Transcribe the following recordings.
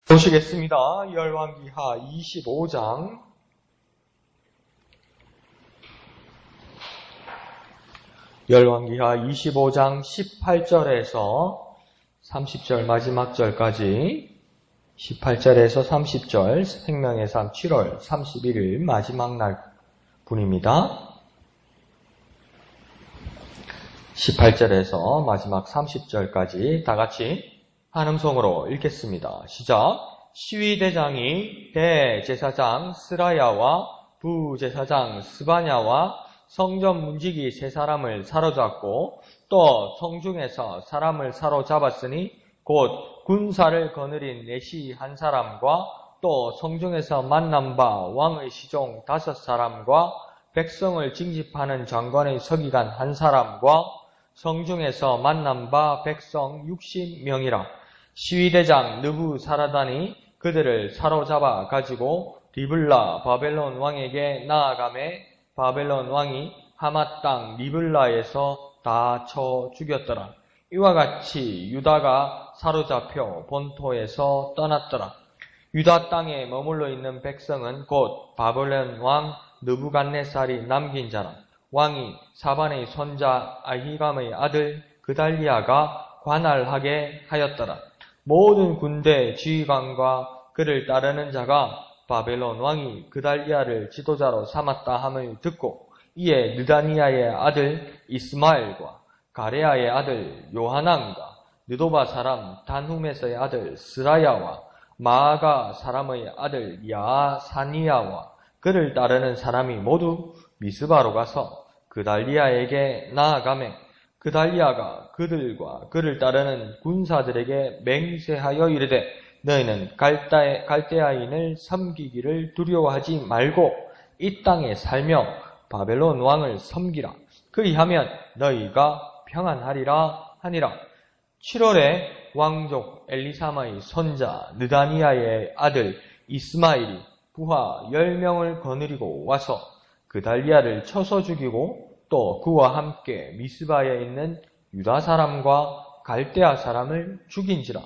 보시겠습니다. 열왕기하 25장 열왕기하 25장 18절에서 30절 마지막 절까지 18절에서 30절 생명의 삶 7월 31일 마지막 날 분입니다. 18절에서 마지막 30절까지 다 같이 한 음성으로 읽겠습니다. 시작. 시위대장이 대제사장 스라야와 부제사장 스바냐와 성전 문지기 세 사람을 사로잡고 또 성중에서 사람을 사로잡았으니 곧 군사를 거느린 내시 한 사람과 또 성중에서 만난 바 왕의 시종 5사람과 백성을 징집하는 장관의 서기관 한 사람과 성중에서 만난 바 백성 60명이라. 시위대장 느부사라단이 그들을 사로잡아 가지고 리블라 바벨론 왕에게 나아가매 바벨론 왕이 하맛 땅 리블라에서 다 쳐 죽였더라. 이와 같이 유다가 사로잡혀 본토에서 떠났더라. 유다 땅에 머물러 있는 백성은 곧 바벨론 왕 느부갓네살이 남긴 자라. 왕이 사반의 손자 아히감의 아들 그달리아가 관할하게 하였더라. 모든 군대 지휘관과 그를 따르는 자가 바벨론 왕이 그달리아를 지도자로 삼았다 함을 듣고 이에 느다니아의 아들 이스마엘과 가레아의 아들 요하난과 느도바 사람 단훔에서의 아들 스라야와 마아가 사람의 아들 야사니아와 그를 따르는 사람이 모두 미스바로 가서 그달리아에게 나아가매 그달리아가 그들과 그를 따르는 군사들에게 맹세하여 이르되 너희는 갈대아인을 섬기기를 두려워하지 말고 이 땅에 살며 바벨론 왕을 섬기라. 그리하면 너희가 평안하리라 하니라. 7월에 왕족 엘리사마의 손자 느다니아의 아들 이스마일이 부하 10명을 거느리고 와서 그달리아를 쳐서 죽이고 또 그와 함께 미스바에 있는 유다 사람과 갈대아 사람을 죽인지라.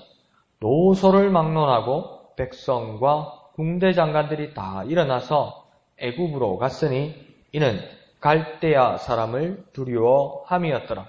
노소를 막론하고 백성과 궁대 장관들이 다 일어나서 애굽으로 갔으니 이는 갈대아 사람을 두려워함이었더라.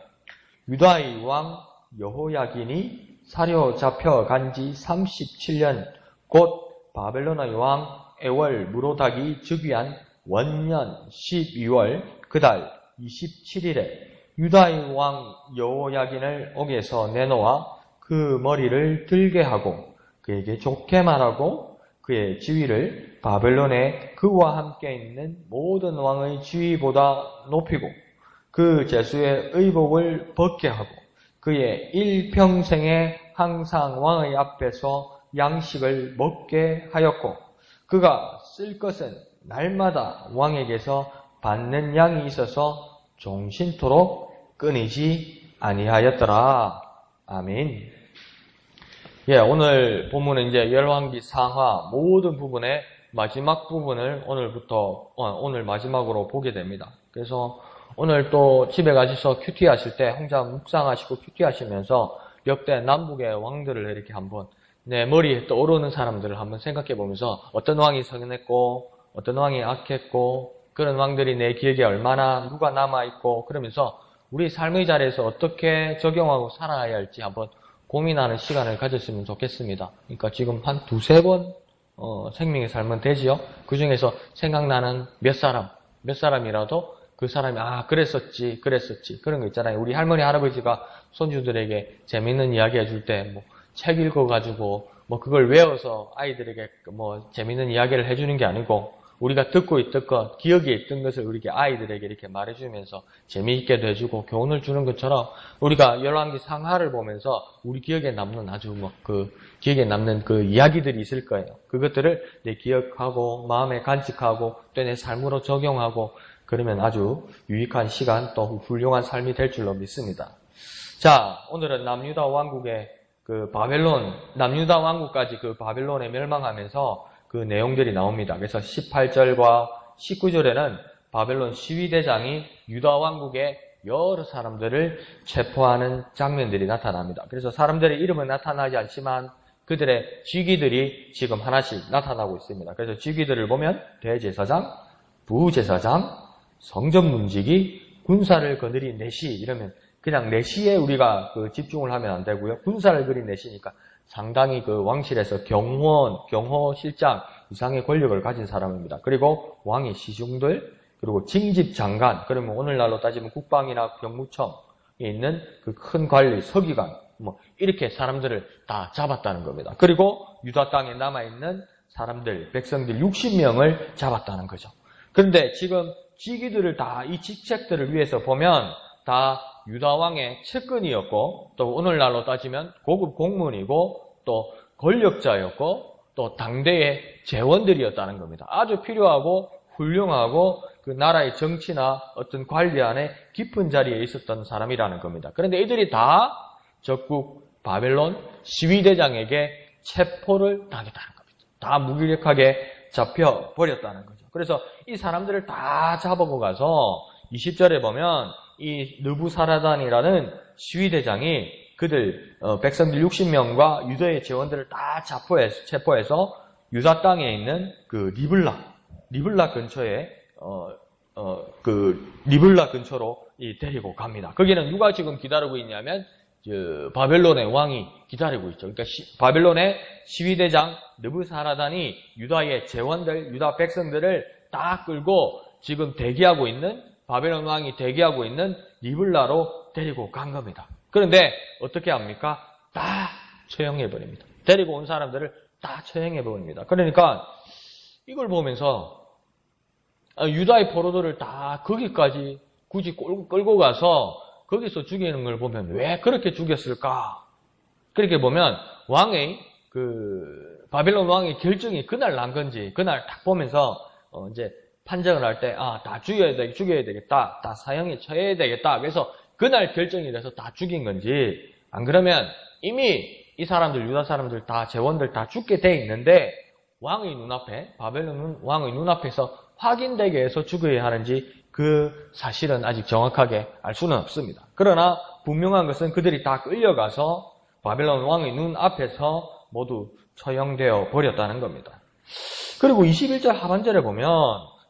유다의 왕 여호야긴이 사로잡혀 간지 37년 곧 바벨론의 왕 에월 무로닥이 즉위한 원년 12월 그달 27일에 유다의 왕 여호야긴을 옥에서 내놓아 그 머리를 들게 하고 그에게 좋게 말하고 그의 지위를 바벨론에 그와 함께 있는 모든 왕의 지위보다 높이고 그 제수의 의복을 벗게 하고 그의 일평생에 항상 왕의 앞에서 양식을 먹게 하였고 그가 쓸 것은 날마다 왕에게서 받는 양이 있어서 종신토록 끊이지 아니하였더라. 아멘. 오늘 본문은 이제 열왕기 상하 모든 부분의 마지막 부분을 오늘 마지막으로 보게 됩니다. 그래서 오늘 또 집에 가셔서 큐티 하실 때 혼자 묵상하시고 큐티 하시면서 역대 남북의 왕들을 이렇게 한번 내 머리에 떠오르는 사람들을 한번 생각해 보면서 어떤 왕이 선했고 어떤 왕이 악했고 그런 왕들이 내 기억에 얼마나 누가 남아있고 그러면서 우리 삶의 자리에서 어떻게 적용하고 살아야 할지 한번 고민하는 시간을 가졌으면 좋겠습니다. 그러니까 지금 한 두세 번 생명의 삶은 되지요. 그 중에서 생각나는 몇 사람이라도 그 사람이 그랬었지 그런 거 있잖아요. 우리 할머니 할아버지가 손주들에게 재밌는 이야기 해줄 때 책 읽어가지고 그걸 외워서 아이들에게 재밌는 이야기를 해주는 게 아니고 우리가 듣고 있던 것, 기억에 있던 것을 우리 아이들에게 이렇게 말해주면서 재미있게도 해주고 교훈을 주는 것처럼 우리가 열왕기 상하를 보면서 우리 기억에 남는 아주 기억에 남는 그 이야기들이 있을 거예요. 그것들을 내 기억하고 마음에 간직하고 또 내 삶으로 적용하고 그러면 아주 유익한 시간 또 훌륭한 삶이 될 줄로 믿습니다. 자, 오늘은 남유다 왕국의 남유다 왕국까지 그 바벨론에 멸망하면서 그 내용들이 나옵니다. 그래서 18절과 19절에는 바벨론 시위대장이 유다 왕국의 여러 사람들을 체포하는 장면들이 나타납니다. 그래서 사람들의 이름은 나타나지 않지만 그들의 직위들이 지금 하나씩 나타나고 있습니다. 그래서 직위들을 보면 대제사장, 부제사장, 성전문지기, 군사를 거느린 내시 이러면 그냥 내시에 우리가 집중을 하면 안 되고요. 군사를 그린 내시니까 상당히 왕실에서 경호실장 이상의 권력을 가진 사람입니다. 그리고 왕의 시중들, 그리고 징집장관, 그러면 오늘날로 따지면 국방이나 경무청에 있는 그 큰 관리, 서기관, 이렇게 사람들을 다 잡았다는 겁니다. 그리고 유다 땅에 남아있는 사람들, 백성들 60명을 잡았다는 거죠. 그런데 지금 직위들을 다 이 직책들을 위해서 보면 다 유다 왕의 측근이었고 또 오늘날로 따지면 고급 공무원이고 또 권력자였고 또 당대의 재원들이었다는 겁니다. 아주 필요하고 훌륭하고 그 나라의 정치나 어떤 관리 안에 깊은 자리에 있었던 사람이라는 겁니다. 그런데 이들이 다 적국 바벨론 시위대장에게 체포를 당했다는 겁니다. 다 무기력하게 잡혀버렸다는 거죠. 그래서 이 사람들을 다 잡아고 가서 20절에 보면 이 느부사라단이라는 시위대장이 그들 백성들 60명과 유다의 재원들을 다 체포해서 유다 땅에 있는 그 리블라 근처에 리블라 근처로 데리고 갑니다. 거기는 누가 지금 기다리고 있냐면 바벨론의 왕이 기다리고 있죠. 그러니까 바벨론의 시위대장 느부사라단이 유다의 재원들, 유다 백성들을 다 끌고 지금 대기하고 있는 바벨론 왕이 대기하고 있는 리블라로 데리고 간 겁니다. 그런데 어떻게 합니까? 다 처형해버립니다. 데리고 온 사람들을 다 처형해버립니다. 그러니까 이걸 보면서 유다의 포로들을 다 거기까지 굳이 끌고 가서 거기서 죽이는 걸 보면 왜 그렇게 죽였을까? 그렇게 보면 바벨론 왕의 결정이 그날 난 건지, 그날 딱 보면서, 이제 판정을 할 때, 다 죽여야 되겠다. 다 사형에 처해야 되겠다. 그래서 그날 결정이 돼서 다 죽인 건지, 안 그러면 이미 이 사람들, 유다 사람들 다, 재원들 다 죽게 돼 있는데, 바벨론 왕의 눈앞에서 확인되게 해서 죽여야 하는지, 그 사실은 아직 정확하게 알 수는 없습니다. 그러나 분명한 것은 그들이 다 끌려가서 바벨론 왕의 눈앞에서 모두 처형되어 버렸다는 겁니다. 그리고 21절 하반절에 보면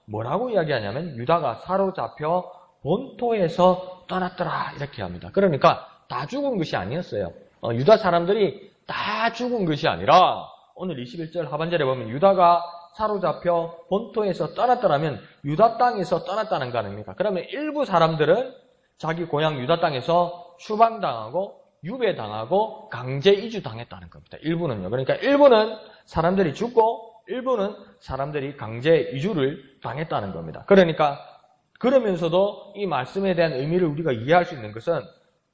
뭐라고 이야기하냐면 유다가 사로잡혀 본토에서 떠났더라 이렇게 합니다. 그러니까 다 죽은 것이 아니었어요. 유다 사람들이 다 죽은 것이 아니라 오늘 21절 하반절에 보면 유다가 사로잡혀 본토에서 떠났더라면 유다 땅에서 떠났다는 거 아닙니까? 그러면 일부 사람들은 자기 고향 유다 땅에서 추방당하고 유배당하고 강제 이주당했다는 겁니다. 일부는요. 그러니까 일부는 사람들이 죽고 일부는 사람들이 강제 이주를 당했다는 겁니다. 그러면서도 이 말씀에 대한 의미를 우리가 이해할 수 있는 것은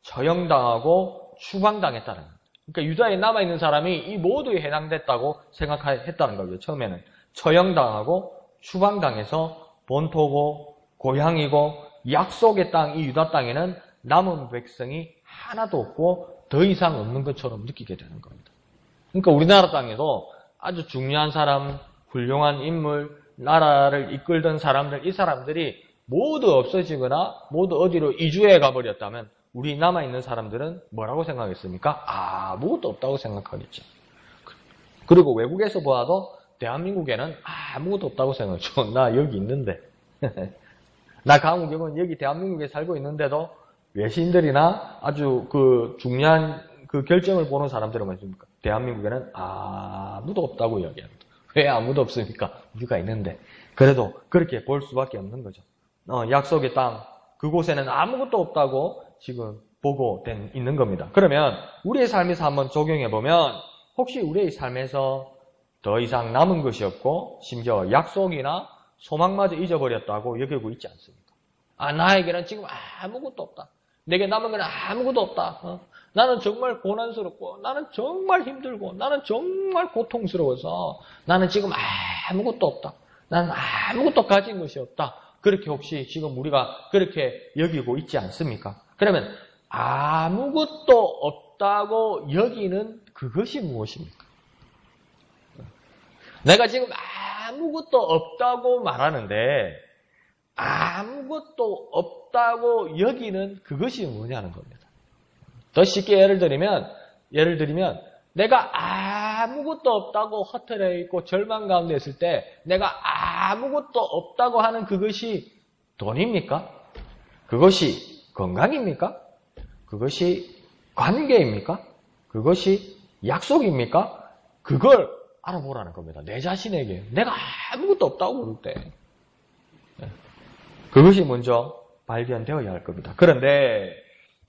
처형당하고 추방당했다는 겁니다. 그러니까 유다에 남아있는 사람이 이 모두에 해당됐다고 생각했다는 거죠. 처음에는 처형당하고 추방당해서 본토고 고향이고 약속의 땅, 이 유다 땅에는 남은 백성이 하나도 없고 더 이상 없는 것처럼 느끼게 되는 겁니다. 그러니까 우리나라 땅에도 아주 중요한 사람, 훌륭한 인물, 나라를 이끌던 사람들, 이 사람들이 모두 없어지거나 모두 어디로 이주해 가버렸다면 우리 남아있는 사람들은 뭐라고 생각했습니까? 아무것도 없다고 생각하겠죠. 그리고 외국에서 보아도 대한민국에는 아무것도 없다고 생각하죠. 나 여기 있는데. 나 강우경은 여기 대한민국에 살고 있는데도 외신들이나 아주 중요한 결정을 보는 사람들은 뭐습니까? 대한민국에는 아무도 없다고 이야기합니다. 왜 아무도 없습니까? 우리가 있는데. 그래도 그렇게 볼 수밖에 없는 거죠. 약속의 땅, 그곳에는 아무것도 없다고 지금 보고 있는 겁니다. 그러면 우리의 삶에서 한번 적용해보면 혹시 우리의 삶에서 더 이상 남은 것이 없고 심지어 약속이나 소망마저 잊어버렸다고 여기고 있지 않습니까? 나에게는 지금 아무것도 없다. 내게 남은 건 아무것도 없다. 나는 정말 고난스럽고 나는 정말 힘들고 나는 정말 고통스러워서 나는 지금 아무것도 없다. 나는 아무것도 가진 것이 없다. 그렇게 혹시 지금 우리가 그렇게 여기고 있지 않습니까? 그러면 아무것도 없다고 여기는 그것이 무엇입니까? 내가 지금 아무것도 없다고 말하는데 아무것도 없다고 여기는 그것이 뭐냐는 겁니다. 더 쉽게 예를 들면 내가 아무것도 없다고 허탈해 있고 절망 가운데 있을 때 내가 아무것도 없다고 하는 그것이 돈입니까? 그것이 건강입니까? 그것이 관계입니까? 그것이 약속입니까? 그걸 알아보라는 겁니다. 내 자신에게 내가 아무것도 없다고 그럴 때 그것이 먼저 발견되어야 할 겁니다. 그런데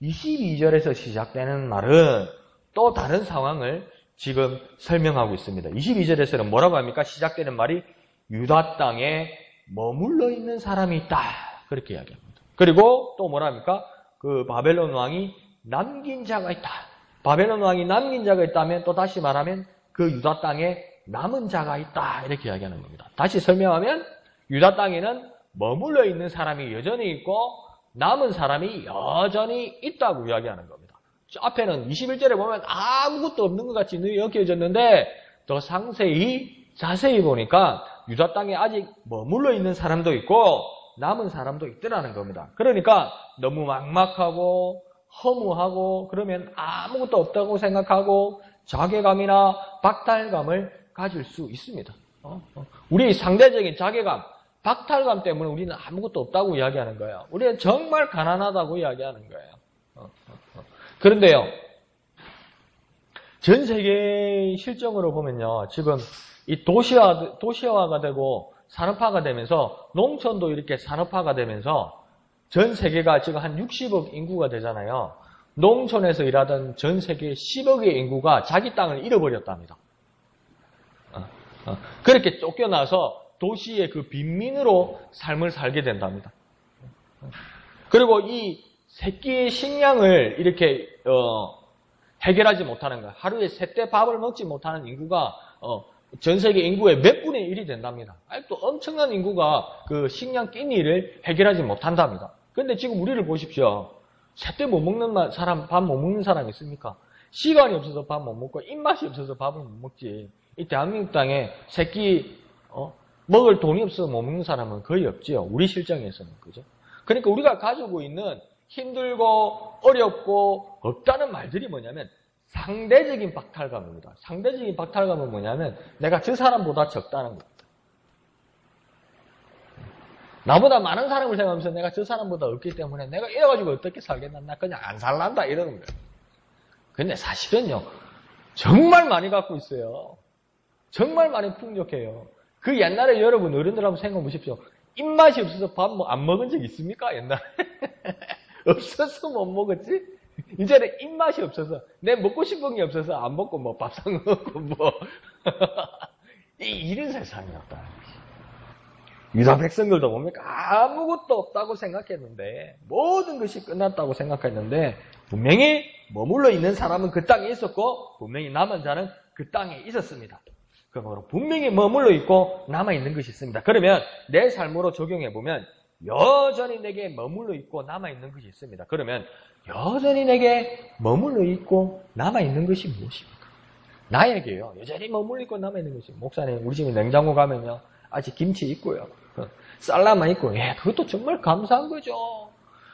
22절에서 시작되는 말은 또 다른 상황을 지금 설명하고 있습니다. 22절에서는 뭐라고 합니까? 시작되는 말이 유다 땅에 머물러 있는 사람이 있다. 그렇게 이야기합니다. 그리고 또 뭐라 합니까? 그 바벨론 왕이 남긴 자가 있다. 바벨론 왕이 남긴 자가 있다면 또 다시 말하면 그 유다 땅에 남은 자가 있다. 이렇게 이야기하는 겁니다. 다시 설명하면 유다 땅에는 머물러 있는 사람이 여전히 있고 남은 사람이 여전히 있다고 이야기하는 겁니다. 앞에는 21절에 보면 아무것도 없는 것 같이 여겨졌는데 더 상세히 자세히 보니까 유다 땅에 아직 머물러 있는 사람도 있고 남은 사람도 있더라는 겁니다. 그러니까 너무 막막하고 허무하고 그러면 아무것도 없다고 생각하고 자괴감이나 박탈감을 가질 수 있습니다. 우리 상대적인 자괴감, 박탈감 때문에 우리는 아무것도 없다고 이야기하는 거예요. 우리는 정말 가난하다고 이야기하는 거예요. 그런데요, 전 세계 실정으로 보면요, 지금 이 도시화가 되고 산업화가 되면서 농촌도 이렇게 산업화가 되면서 전 세계가 지금 한 60억 인구가 되잖아요. 농촌에서 일하던 전 세계 10억의 인구가 자기 땅을 잃어버렸답니다. 그렇게 쫓겨나서 도시의 그 빈민으로 삶을 살게 된답니다. 그리고 이 새끼의 식량을 이렇게 해결하지 못하는 거예요. 하루에 3때 밥을 먹지 못하는 인구가 전 세계 인구의 몇 분의 1이 된답니다. 아직도 엄청난 인구가 그 식량 끼니를 해결하지 못한답니다. 그런데 지금 우리를 보십시오. 3때 못 먹는 사람, 밥 못 먹는 사람 있습니까? 시간이 없어서 밥 못 먹고 입맛이 없어서 밥을 못 먹지. 이 대한민국 땅에 새끼 먹을 돈이 없어서 못 먹는 사람은 거의 없지요. 우리 실정에서는. 그죠? 그러니까 우리가 가지고 있는 힘들고 어렵고 없다는 말들이 뭐냐면 상대적인 박탈감입니다. 상대적인 박탈감은 뭐냐면 내가 저 사람보다 적다는 겁니다. 나보다 많은 사람을 생각하면서 내가 저 사람보다 없기 때문에 내가 이래가지고 어떻게 살겠나? 나 그냥 안 살란다 이러는 거예요. 근데 사실은요. 정말 많이 갖고 있어요. 정말 많이 풍족해요. 그 옛날에 여러분 어른들 한번 생각해 보십시오. 입맛이 없어서 밥 안 먹은 적 있습니까? 옛날에. 없어서 못 먹었지? 이제는 입맛이 없어서 내 먹고 싶은 게 없어서 안 먹고 뭐 밥상 먹고 뭐 이런 세상이었다. 유다 백성들도 뭡니까? 아무것도 없다고 생각했는데 모든 것이 끝났다고 생각했는데 분명히 머물러 있는 사람은 그 땅에 있었고 분명히 남은 자는 그 땅에 있었습니다. 그러므로 분명히 머물러 있고 남아있는 것이 있습니다. 그러면 내 삶으로 적용해보면 여전히 내게 머물러 있고 남아있는 것이 있습니다. 그러면 여전히 내게 머물러 있고 남아있는 것이 무엇입니까? 나에게요. 여전히 머물러 있고 남아있는 것이 목사님 우리 집에 냉장고 가면요. 아직 김치 있고요. 쌀라만 있고 그것도 정말 감사한 거죠.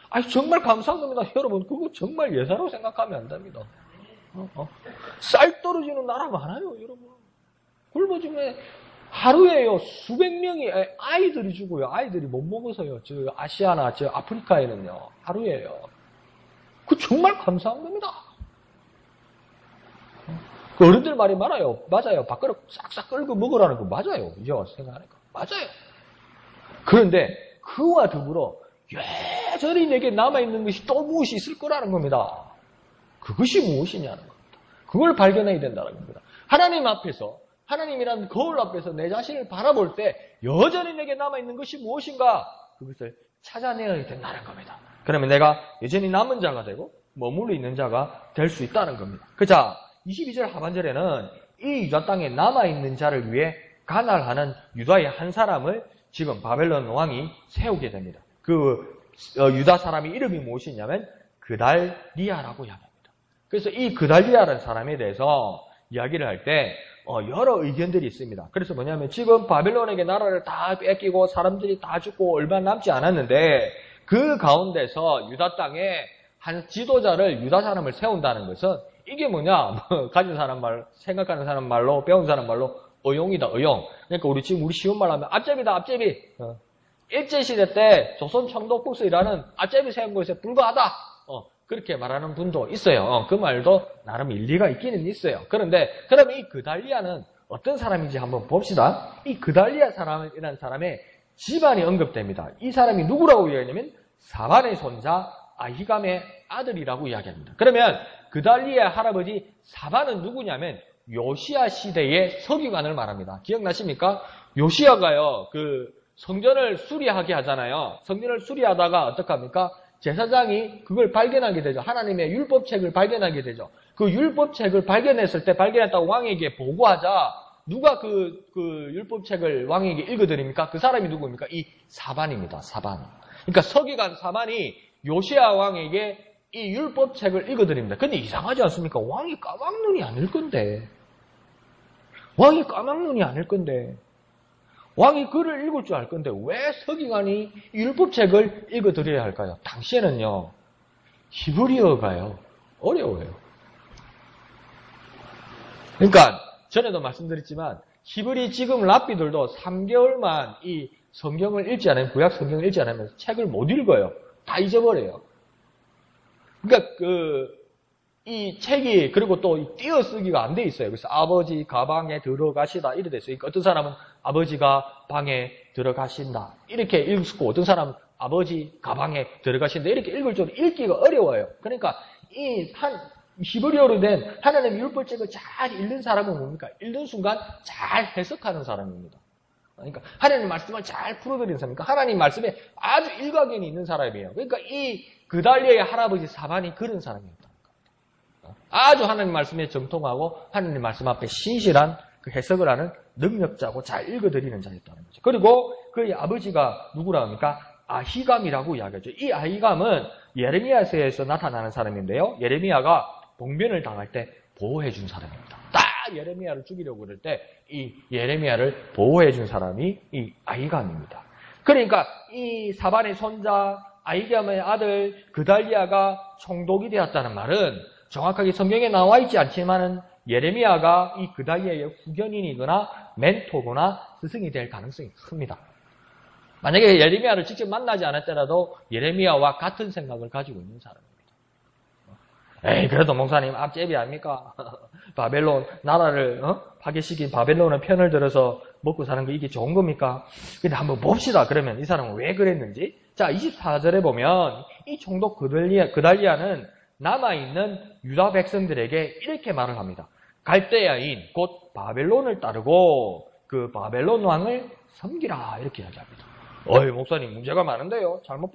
아니 정말 감사한 겁니다. 여러분 그거 정말 예사로 생각하면 안 됩니다. 쌀 떨어지는 나라 많아요. 여러분. 굶어죽네 하루에요 수백 명이 아이들이 죽어요. 아이들이 못 먹어서요. 저 아시아나 저 아프리카에는요. 하루에요. 그 정말 감사한 겁니다. 그 어른들 말이 맞아요. 밥그릇 싹싹 끌고 먹으라는 거 맞아요. 이제 와서 생각하니까 맞아요. 그런데 그와 더불어 여전히 내게 남아있는 것이 또 무엇이 있을 거라는 겁니다. 그것이 무엇이냐는 겁니다. 그걸 발견해야 된다는 겁니다. 하나님 앞에서 하나님이라는 거울 앞에서 내 자신을 바라볼 때 여전히 내게 남아있는 것이 무엇인가 그것을 찾아내야 된다는 겁니다. 그러면 내가 여전히 남은 자가 되고 머물러 있는 자가 될 수 있다는 겁니다. 자, 22절 하반절에는 이 유다 땅에 남아있는 자를 위해 간할하는 유다의 한 사람을 지금 바벨론 왕이 세우게 됩니다. 그 유다 사람의 이름이 무엇이냐면 그달리아라고 이야기합니다. 그래서 이 그달리아라는 사람에 대해서 이야기를 할 때 여러 의견들이 있습니다. 그래서 뭐냐면 지금 바벨론에게 나라를 다 뺏기고 사람들이 다 죽고 얼마 남지 않았는데 그 가운데서 유다 땅에 한 지도자를 유다 사람을 세운다는 것은 이게 뭐냐? 가진 사람 말, 생각하는 사람 말로, 배운 사람 말로 어용이다, 어용. 그러니까 우리 쉬운 말로 하면 앞제비다, 앞제비. 일제시대 때 조선 청독국수이라는 앞제비 세운 것에 불과하다. 그렇게 말하는 분도 있어요. 그 말도 나름 일리가 있기는 있어요. 그런데 그러면 이 그달리아는 어떤 사람인지 한번 봅시다. 이 그달리아 사람이라는 사람의 집안이 언급됩니다. 이 사람이 누구라고 이야기하냐면 사반의 손자 아히감의 아들이라고 이야기합니다. 그러면 그달리아의 할아버지 사반은 누구냐면 요시야 시대의 서기관을 말합니다. 기억나십니까? 요시야가요, 그 성전을 수리하게 하잖아요. 성전을 수리하다가 어떡합니까? 제사장이 그걸 발견하게 되죠. 하나님의 율법책을 발견하게 되죠. 그 율법책을 발견했을 때 발견했다고 왕에게 보고하자 누가 그 율법책을 왕에게 읽어드립니까? 그 사람이 누구입니까? 이 사반입니다. 사반. 그러니까 서기관 사반이 요시야 왕에게 이 율법책을 읽어드립니다. 근데 이상하지 않습니까? 왕이 까막눈이 아닐 건데. 왕이 까막눈이 아닐 건데. 왕이 글을 읽을 줄 알 건데 왜 서기관이 율법책을 읽어드려야 할까요? 당시에는요. 히브리어가요. 어려워요. 그러니까 전에도 말씀드렸지만 히브리 지금 랍비들도 3개월만 이 성경을 읽지 않으면 구약 성경을 읽지 않으면 책을 못 읽어요. 다 잊어버려요. 그러니까 이 책이 그리고 또 띄어쓰기가 안 돼 있어요. 그래서 아버지 가방에 들어가시다 이래 됐어요. 그러니까 어떤 사람은 아버지가 방에 들어가신다 이렇게 읽고 어떤 사람은 아버지 가방에 들어가신다 이렇게 읽을 줄 읽기가 어려워요. 그러니까 이 히브리어로 된 하나님의 율법책을 잘 읽는 사람은 뭡니까? 읽는 순간 잘 해석하는 사람입니다. 그러니까 하나님 말씀을 잘 풀어드리는 사람이니까 하나님 말씀에 아주 일가견이 있는 사람이에요. 그러니까 이 그달리아의 할아버지 사반이 그런 사람이었다. 아주 하나님 말씀에 정통하고 하나님 말씀 앞에 신실한 그 해석을 하는 능력자고 잘 읽어드리는 자였다는 거죠. 그리고 그의 아버지가 누구라 합니까? 아히감이라고 이야기하죠. 이 아히감은 예레미야서에서 나타나는 사람인데요. 예레미야가 봉변을 당할 때 보호해 준 사람입니다. 딱 예레미야를 죽이려고 그럴 때 이 예레미야를 보호해 준 사람이 이 아히감입니다. 그러니까 이 사반의 손자 아히감의 아들 그달리아가 총독이 되었다는 말은 정확하게 성경에 나와 있지 않지만은 예레미야가 이 그달리아의 후견인이거나 멘토거나 스승이 될 가능성이 큽니다. 만약에 예레미야를 직접 만나지 않았더라도 예레미야와 같은 생각을 가지고 있는 사람입니다. 에이, 그래도 목사님 앞제비 아닙니까? 바벨론 나라를 파괴시킨 바벨론의 편을 들어서 먹고 사는 거 이게 좋은 겁니까? 근데 한번 봅시다. 그러면 이 사람은 왜 그랬는지. 자, 24절에 보면 이 총독 그달리아는 남아있는 유다 백성들에게 이렇게 말을 합니다. 갈대아인 곧 바벨론을 따르고 그 바벨론 왕을 섬기라 이렇게 이야기합니다. 어이 목사님 문제가 많은데요. 잘못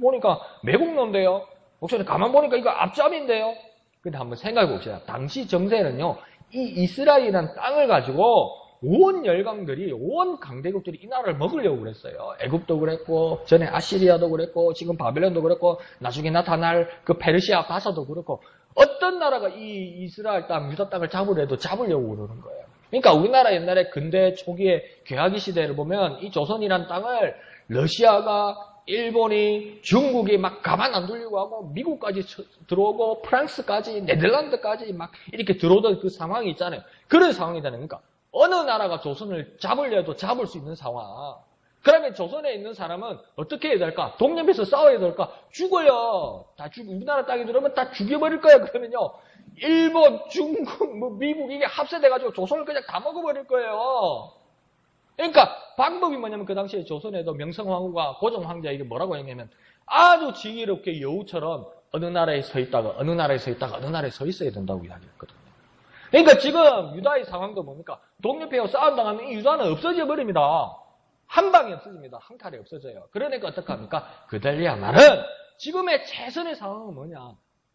보니까 매국노인데요. 목사님 가만 보니까 이거 앞잡인데요. 근데 한번 생각해 봅시다. 당시 정세는요. 이 이스라엘이라는 땅을 가지고 온 열강들이 온 강대국들이 이 나라를 먹으려고 그랬어요. 애굽도 그랬고 전에 아시리아도 그랬고 지금 바벨론도 그랬고 나중에 나타날 그 페르시아 바사도 그렇고 어떤 나라가 이 이스라엘 땅 유다 땅을 잡으려도 잡으려고 그러는 거예요. 그러니까 우리나라 옛날에 근대 초기에 개화기 시대를 보면 이 조선이라는 땅을 러시아가 일본이 중국이 막 가만 안 두려고 하고 미국까지 들어오고 프랑스까지 네덜란드까지 막 이렇게 들어오던 그 상황이 있잖아요. 그런 상황이잖아요. 그러니까 어느 나라가 조선을 잡으려도 잡을 수 있는 상황. 그러면 조선에 있는 사람은 어떻게 해야 될까? 독립해서 싸워야 될까? 죽어요. 우리나라 땅에 들어오면 다 죽여버릴 거예요. 그러면요. 일본, 중국, 미국 이게 합세돼가지고 조선을 그냥 다 먹어버릴 거예요. 그러니까 방법이 뭐냐면 그 당시에 조선에도 명성황후가 고종황자 이게 뭐라고 했냐면 아주 지혜롭게 여우처럼 어느 나라에 서 있다가 어느 나라에 서 있다가 어느 나라에 서 있어야 된다고 이야기했거든요. 그러니까 지금 유다의 상황도 뭡니까? 독립해서 싸운다면 이 유다는 없어져 버립니다. 한 방에 없어집니다. 한 칼에 없어져요. 그러니까 어떡합니까? 그달리아 말은 지금의 최선의 상황은 뭐냐?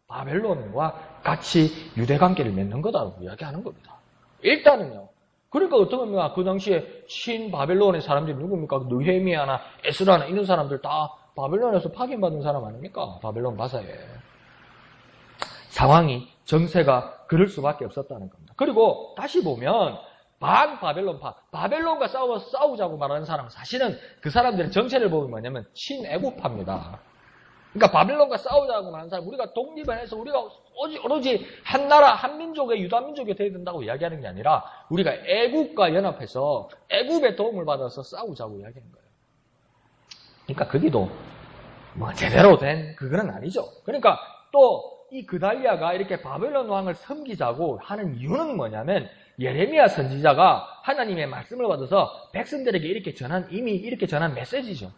바벨론과 같이 유대관계를 맺는 거다라고 이야기하는 겁니다. 일단은요. 그러니까 어떡합니까? 그 당시에 신바벨론의 사람들이 누굽니까? 느헤미야나 에스라나 이런 사람들 다 바벨론에서 파견받은 사람 아닙니까? 바벨론 바사에. 상황이 정세가 그럴 수밖에 없었다는 겁니다. 그리고 다시 보면 반바벨론파, 바벨론과 싸우자고 말하는 사람은 사실은 그 사람들의 정체를 보면 뭐냐면 친애국파입니다. 그러니까 바벨론과 싸우자고 말하는 사람, 우리가 독립을 해서 우리가 오로지 한 나라, 한 민족의 유다민족이 되어야 된다고 이야기하는 게 아니라 우리가 애국과 연합해서 애국의 도움을 받아서 싸우자고 이야기하는 거예요. 그러니까 거기도 뭐 제대로 된 그거는 아니죠. 그러니까 또 이 그달리아가 이렇게 바벨론 왕을 섬기자고 하는 이유는 뭐냐면 예레미야 선지자가 하나님의 말씀을 받아서 백성들에게 이미 이렇게 전한 메시지죠.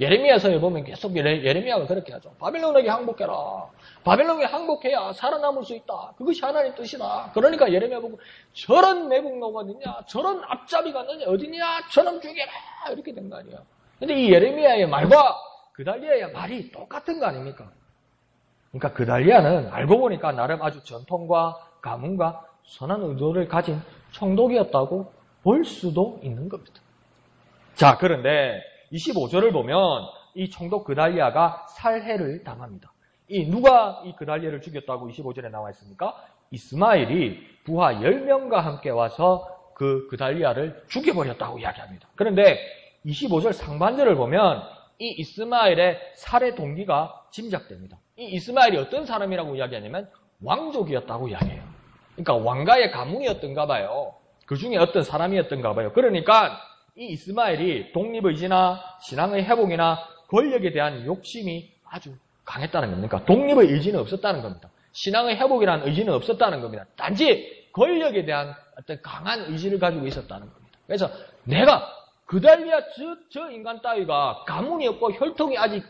예레미야서에 보면 계속 예레미야가 그렇게 하죠. 바벨론에게 항복해라. 바벨론에게 항복해야 살아남을 수 있다. 그것이 하나님의 뜻이다. 그러니까 예레미야 보고 저런 매국노가 어디냐? 저런 앞잡이가 어디냐? 저놈 죽여라. 이렇게 된 거 아니에요. 근데 이 예레미야의 말과 그달리아의 말이 똑같은 거 아닙니까? 그러니까 그달리아는 알고 보니까 나름 아주 전통과 가문과 선한 의도를 가진 총독이었다고 볼 수도 있는 겁니다. 자, 그런데 25절을 보면 이 총독 그달리아가 살해를 당합니다. 누가 이 그달리아를 죽였다고 25절에 나와 있습니까? 이스마엘이 부하 10명과 함께 와서 그 그달리아를 죽여버렸다고 이야기합니다. 그런데 25절 상반절을 보면 이 이스마엘의 살해 동기가 짐작됩니다. 이 이스마엘이 어떤 사람이라고 이야기하냐면 왕족이었다고 이야기해요. 그러니까 왕가의 가문이었던가 봐요. 그 중에 어떤 사람이었던가 봐요. 그러니까 이 이스마엘이 독립의지나 신앙의 회복이나 권력에 대한 욕심이 아주 강했다는 겁니다. 그러니까 독립의 의지는 없었다는 겁니다. 신앙의 회복이라는 의지는 없었다는 겁니다. 단지 권력에 대한 어떤 강한 의지를 가지고 있었다는 겁니다. 그래서 내가 그달리아 저 인간 따위가 가문이 없고 혈통이 아직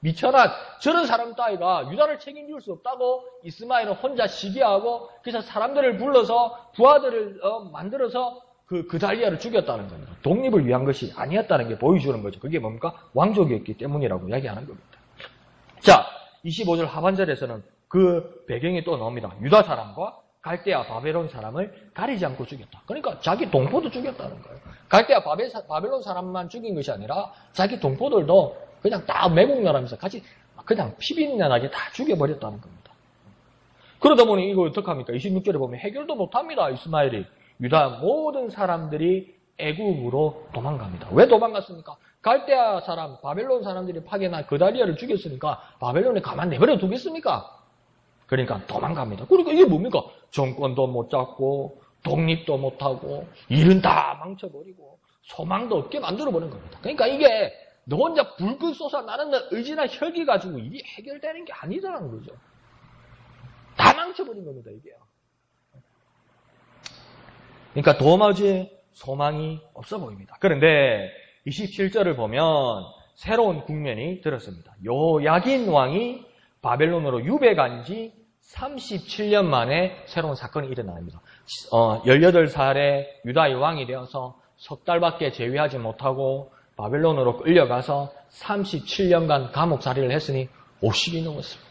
미천한 저런 사람 따위가 유다를 책임질 수 없다고 이스마엘은 혼자 시기하고 그래서 사람들을 불러서 부하들을 만들어서 그달리아를 죽였다는 겁니다. 독립을 위한 것이 아니었다는 게 보여주는 거죠. 그게 뭡니까? 왕족이었기 때문이라고 이야기하는 겁니다. 자, 25절 하반절에서는 그 배경이 또 나옵니다. 유다 사람과 갈대아 바벨론 사람을 가리지 않고 죽였다. 그러니까 자기 동포도 죽였다는 거예요. 갈대아 바벨론 사람만 죽인 것이 아니라 자기 동포들도 그냥 다 매국노라면서 같이 그냥 피비린내나게 다 죽여버렸다는 겁니다. 그러다 보니 이거 어떡합니까? 26절에 보면 해결도 못합니다. 이스마엘이. 유다 모든 사람들이 애국으로 도망갑니다. 왜 도망갔습니까? 갈대아 사람, 바벨론 사람들이 파견한 그달리아를 죽였으니까 바벨론에 가만 내버려 두겠습니까? 그러니까 도망갑니다. 그러니까 이게 뭡니까? 정권도 못 잡고 독립도 못하고 일은 다 망쳐버리고 소망도 없게 만들어버린 겁니다. 그러니까 이게 너 혼자 불끈 솟아나는 의지나 혈기 가지고 일이 해결되는 게 아니라는 거죠. 다 망쳐버린 겁니다, 이게요. 그러니까 도무지 소망이 없어 보입니다. 그런데 27절을 보면 새로운 국면이 들었습니다. 요야긴 왕이 바벨론으로 유배간 지 37년 만에 새로운 사건이 일어납니다. 18살에 유다의 왕이 되어서 석 달밖에 재위하지 못하고 바벨론으로 끌려가서 37년간 감옥살이를 했으니 50이 넘었습니다.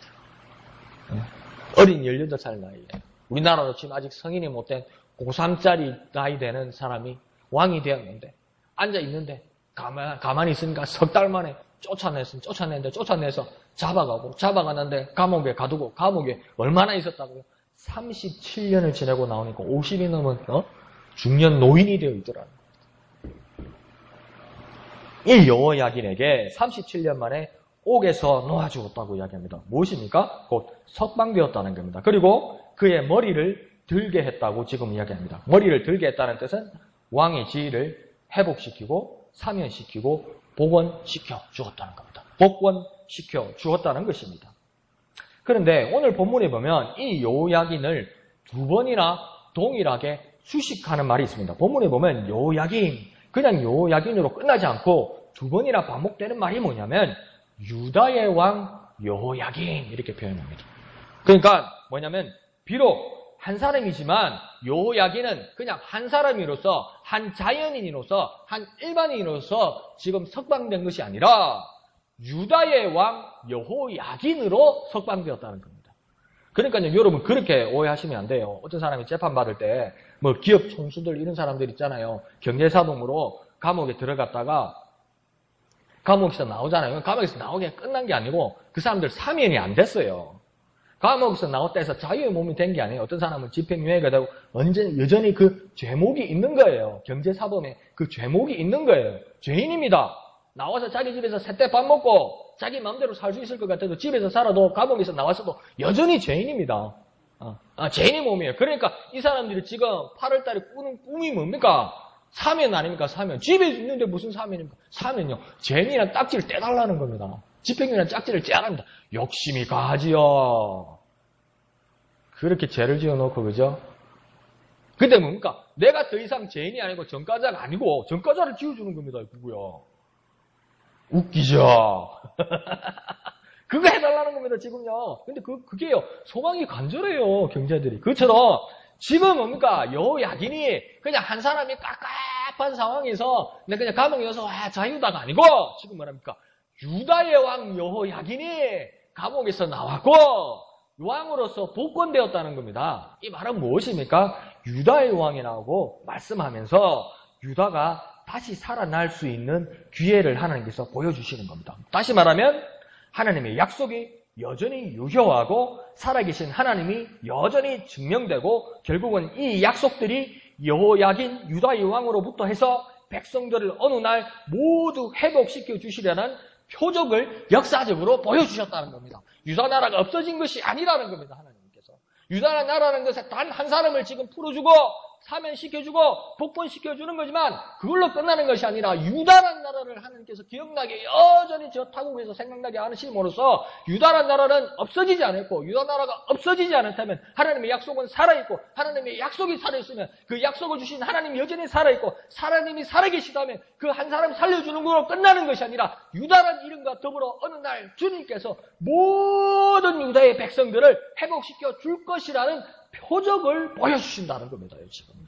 어린 18살 나이에 우리나라로 지금 아직 성인이 못된 고3짜리 나이 되는 사람이 왕이 되었는데 앉아있는데 가만히 있으니까 석 달 만에 쫓아내서 잡아가는데 감옥에 가두고 감옥에 얼마나 있었다고요? 37년을 지내고 나오니까 50이 넘은 중년 노인이 되어 있더라고요. 이 여호야긴에게 37년 만에 옥에서 놓아주었다고 이야기합니다. 무엇입니까? 곧 석방되었다는 겁니다. 그리고 그의 머리를 들게 했다고 지금 이야기합니다. 머리를 들게 했다는 뜻은 왕의 지위를 회복시키고 사면시키고 복원시켜 주었다는 겁니다. 복원시켜 주었다는 것입니다. 그런데 오늘 본문에 보면 이 여호야긴을 두 번이나 동일하게 수식하는 말이 있습니다. 본문에 보면 여호야긴, 그냥 여호야긴으로 끝나지 않고 두 번이나 반복되는 말이 뭐냐면 유다의 왕 여호야긴 이렇게 표현합니다. 그러니까 뭐냐면 비록 한 사람이지만 여호야긴은 그냥 한 사람으로서 한 자연인으로서 한 일반인으로서 지금 석방된 것이 아니라 유다의 왕 여호야긴으로 석방되었다는 겁니다. 그러니까요, 여러분 그렇게 오해하시면 안 돼요. 어떤 사람이 재판받을 때 뭐 기업 총수들 이런 사람들 있잖아요. 경제사범으로 감옥에 들어갔다가 감옥에서 나오잖아요. 감옥에서 나오게 끝난 게 아니고 그 사람들 사면이 안 됐어요. 감옥에서 나왔다 해서 자유의 몸이 된 게 아니에요. 어떤 사람은 집행유예가 되고 여전히 그 죄목이 있는 거예요. 경제사범에 그 죄목이 있는 거예요. 죄인입니다. 나와서 자기 집에서 새때 밥 먹고 자기 마음대로 살 수 있을 것 같아도 집에서 살아도 감옥에서 나와서도 여전히 죄인입니다. 죄인의 몸이에요. 그러니까 이 사람들이 지금 8월달에 꾸는 꿈이 뭡니까? 사면 아닙니까? 사면. 집에 있는데 무슨 사면입니까? 사면요. 죄인이란 딱지를 떼달라는 겁니다. 집행유예란 딱지를 떼야 합니다. 욕심이 가지요. 그렇게 죄를 지어놓고, 그죠? 근데 뭡니까? 내가 더 이상 죄인이 아니고 전과자가 아니고 전과자를 지어주는 겁니다. 그거요. 웃기죠? 그거 해달라는 겁니다, 지금요. 근데 그게요, 소망이 간절해요, 경제들이. 그처럼, 지금 뭡니까? 여호야긴이 그냥 한 사람이 깝깝한 상황에서 내가 그냥 감옥에서 자유다가 아니고, 지금 뭐랍니까? 유다의 왕 여호야긴이 감옥에서 나왔고, 왕으로서 복권되었다는 겁니다. 이 말은 무엇입니까? 유다의 왕이 나오고 말씀하면서 유다가 다시 살아날 수 있는 기회를 하나님께서 보여주시는 겁니다. 다시 말하면 하나님의 약속이 여전히 유효하고 살아계신 하나님이 여전히 증명되고 결국은 이 약속들이 여호야긴 유다의 왕으로부터 해서 백성들을 어느 날 모두 회복시켜 주시려는 표적을 역사적으로 보여주셨다는 겁니다. 유다 나라가 없어진 것이 아니라는 겁니다. 하나님께서. 유다 나라는 것에 단 한 사람을 지금 풀어주고 사면시켜주고 복권시켜주는 거지만 그걸로 끝나는 것이 아니라 유다라는 나라를 하나님께서 기억나게 여전히 저 타국에서 생각나게 하심으로써 유다라는 나라는 없어지지 않았고 유다 나라가 없어지지 않았다면 하나님의 약속은 살아있고 하나님의 약속이 살아있으면 그 약속을 주신 하나님이 여전히 살아있고 하나님이 살아계시다면 그 한 사람 살려주는 걸로 끝나는 것이 아니라 유다라는 이름과 더불어 어느 날 주님께서 모든 유다의 백성들을 회복시켜 줄 것이라는 표적을 보여주신다는 겁니다. 지금요.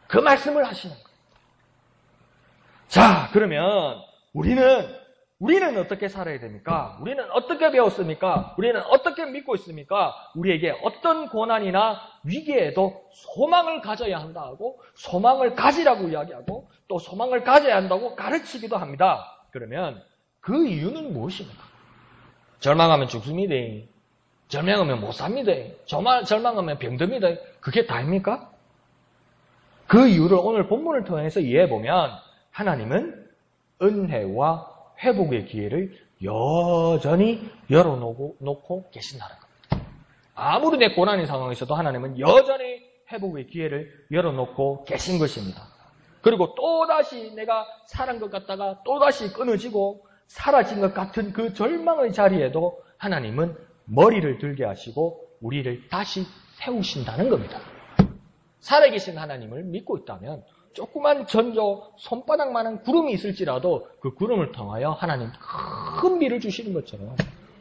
그 말씀을 하시는 거예요. 자, 그러면 우리는 어떻게 살아야 됩니까? 우리는 어떻게 배웠습니까? 우리는 어떻게 믿고 있습니까? 우리에게 어떤 고난이나 위기에도 소망을 가져야 한다고 소망을 가지라고 이야기하고 또 소망을 가져야 한다고 가르치기도 합니다. 그러면 그 이유는 무엇입니까? 절망하면 죽습니다. 절망하면 못 삽니다. 절망하면 병듭니다. 그게 다입니까? 그 이유를 오늘 본문을 통해서 이해해보면 하나님은 은혜와 회복의 기회를 여전히 열어놓고 계신다는 겁니다. 아무리 내 고난의 상황에서도 하나님은 여전히 회복의 기회를 열어놓고 계신 것입니다. 그리고 또다시 내가 살은 것 같다가 또다시 끊어지고 사라진 것 같은 그 절망의 자리에도 하나님은 머리를 들게 하시고 우리를 다시 세우신다는 겁니다. 살아계신 하나님을 믿고 있다면 조그만 전조 손바닥만한 구름이 있을지라도 그 구름을 통하여 하나님 큰 비를 주시는 것처럼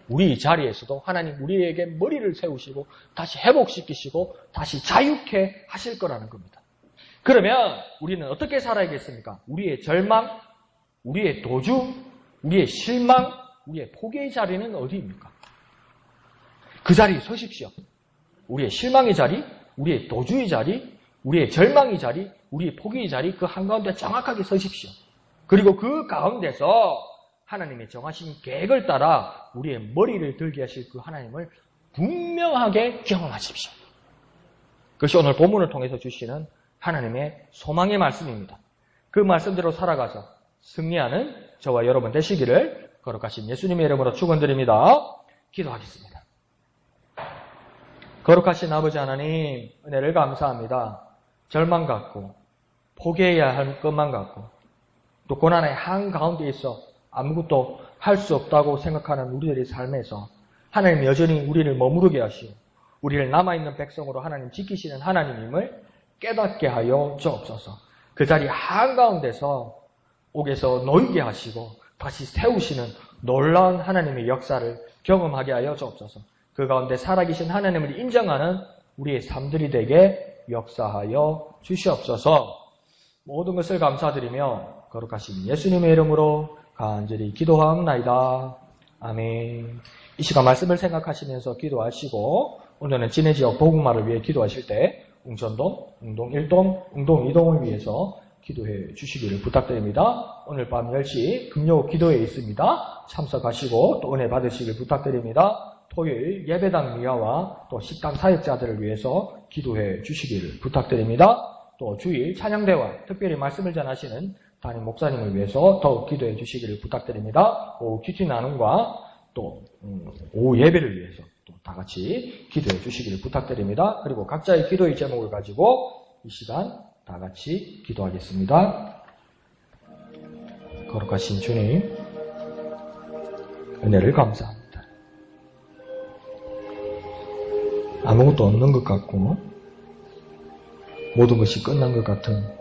우리 자리에서도 하나님 우리에게 머리를 세우시고 다시 회복시키시고 다시 자유케 하실 거라는 겁니다. 그러면 우리는 어떻게 살아야겠습니까? 우리의 절망, 우리의 도주, 우리의 실망, 우리의 포기의 자리는 어디입니까? 그 자리에 서십시오. 우리의 실망의 자리, 우리의 도주의 자리, 우리의 절망의 자리, 우리의 포기의 자리 그 한가운데 정확하게 서십시오. 그리고 그 가운데서 하나님의 정하신 계획을 따라 우리의 머리를 들게 하실 그 하나님을 분명하게 경험하십시오. 그것이 오늘 본문을 통해서 주시는 하나님의 소망의 말씀입니다. 그 말씀대로 살아가서 승리하는 저와 여러분 되시기를 거룩하신 예수님의 이름으로 축원드립니다. 기도하겠습니다. 거룩하신 아버지 하나님, 은혜를 감사합니다. 절망 갖고, 포기해야 할 것만 갖고, 또 고난의 한가운데 있어 아무것도 할 수 없다고 생각하는 우리들의 삶에서 하나님 여전히 우리를 머무르게 하시고, 우리를 남아있는 백성으로 하나님 지키시는 하나님임을 깨닫게 하여 주옵소서. 그 자리 한가운데서 옥에서 놓이게 하시고, 다시 세우시는 놀라운 하나님의 역사를 경험하게 하여 주옵소서. 그 가운데 살아계신 하나님을 인정하는 우리의 삶들이 되게 역사하여 주시옵소서. 모든 것을 감사드리며 거룩하신 예수님의 이름으로 간절히 기도하옵나이다. 아멘. 이 시간 말씀을 생각하시면서 기도하시고 오늘은 진해지역 복음화를 위해 기도하실 때 웅천동, 웅동 1동, 웅동 2동을 위해서 기도해 주시기를 부탁드립니다. 오늘 밤 10시 금요 기도회에 있습니다. 참석하시고 또 은혜 받으시길 부탁드립니다. 토요일 예배당 미화와 또 식당 사역자들을 위해서 기도해 주시기를 부탁드립니다. 또 주일 찬양대와 특별히 말씀을 전하시는 담임 목사님을 위해서 더욱 기도해 주시기를 부탁드립니다. 오후 큐티 나눔과 또 오후 예배를 위해서 또 다 같이 기도해 주시기를 부탁드립니다. 그리고 각자의 기도의 제목을 가지고 이 시간 다 같이 기도하겠습니다. 거룩하신 주님, 은혜를 감사합니다. 아무것도 없는 것 같고 모든 것이 끝난 것 같은